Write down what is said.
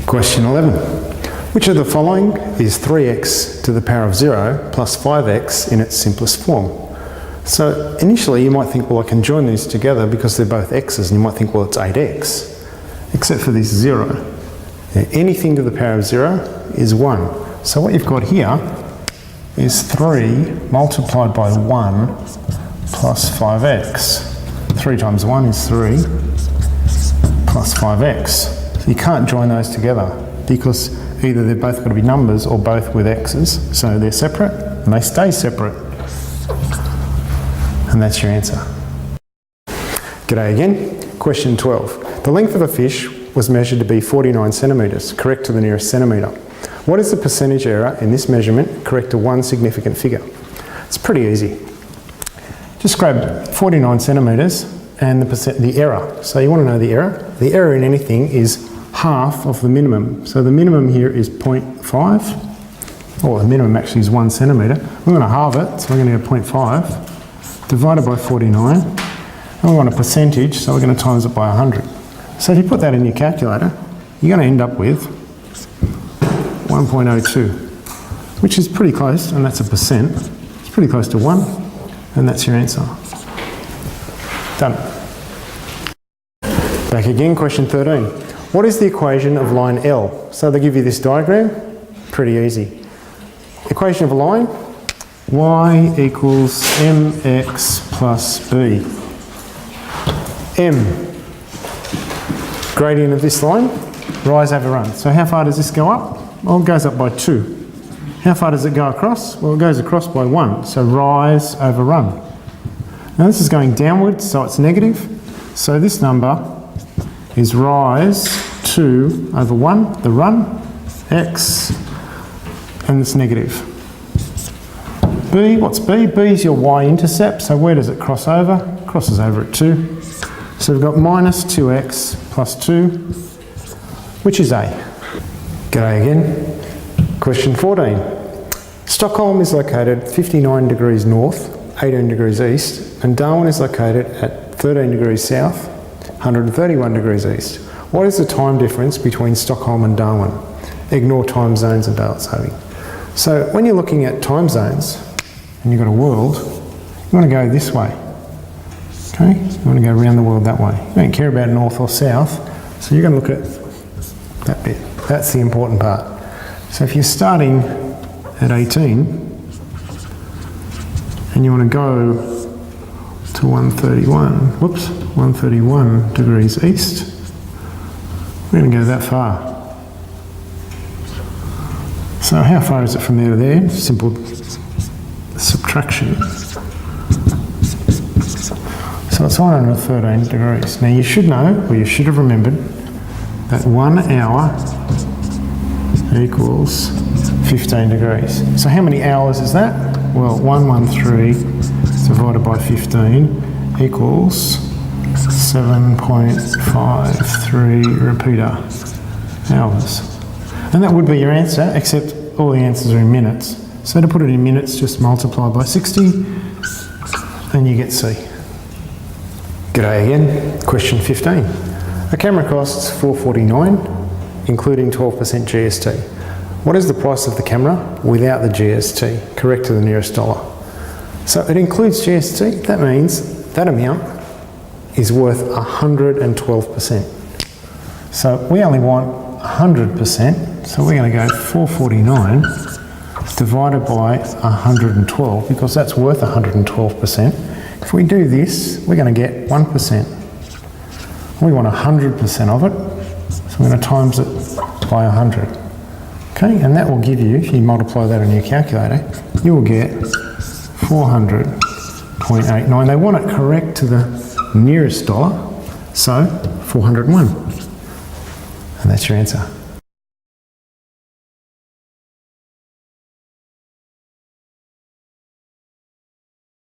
Question 11. Which of the following is 3x to the power of 0 plus 5x in its simplest form? So initially you might think, well, I can join these together because they're both x's, and you might think, well, it's 8x, except for this 0. Anything to the power of 0 is 1. So what you've got here is 3 multiplied by 1 plus 5x. 3 times 1 is 3 plus 5x. So you can't join those together because either they've both got to be numbers or both with x's. So they're separate and they stay separate. And that's your answer. G'day again. Question 12. The length of a fish was measured to be 49 centimetres, correct to the nearest centimetre. What is the percentage error in this measurement correct to one significant figure? It's pretty easy. Just grab 49 centimetres and the error. So you want to know the error. The error in anything is half of the minimum. So the minimum here is 0.5, or the minimum actually is 1 centimetre. We're going to halve it, so we're going to go 0.5 divided by 49, and we want a percentage, so we're going to times it by 100. So if you put that in your calculator, you're going to end up with 1.02, which is pretty close, and that's a percent. It's pretty close to 1, and that's your answer. Done. Back again, question 13. What is the equation of line L? So they give you this diagram, pretty easy. Equation of a line, y equals mx plus b. M, gradient of this line, rise over run. So how far does this go up? Well, it goes up by 2. How far does it go across? Well, it goes across by 1, so rise over run. Now this is going downwards, so it's negative. So this number is rise 2 over 1, the run, x, and it's negative. B, what's B? B is your y-intercept, so where does it cross over? It crosses over at 2. So we've got minus 2x plus 2, which is A. G'day again. Question 14. Stockholm is located 59 degrees north, 18 degrees east, and Darwin is located at 13 degrees south, 131 degrees east. What is the time difference between Stockholm and Darwin? Ignore time zones and daylight saving. So when you're looking at time zones and you've got a world, you want to go this way. Okay? You want to go around the world that way. You don't care about north or south, so you're going to look at that bit. That's the important part. So if you're starting at 18 and you want to go to 131 degrees east, we're going to go that far. So how far is it from there to there? Simple subtraction. So it's 113 degrees. Now you should know, or you should have remembered, that 1 hour equals 15 degrees. So how many hours is that? Well, 113 divided by 15 equals 7.53 repeater hours. And that would be your answer, except all the answers are in minutes. So to put it in minutes, just multiply by 60 and you get C. G'day again. Question 15. A camera costs $449, including 12% GST. What is the price of the camera without the GST? Correct to the nearest dollar. So it includes GST. That means that amount is worth 112%. So we only want 100%. So we're going to go 449 divided by 112 because that's worth 112%. If we do this, we're going to get 1%. We want 100% of it, so we're going to times it by 100. Okay, and that will give you, if you multiply that on your calculator, you will get 400.89. They want it correct to the nearest dollar, so 401. And that's your answer.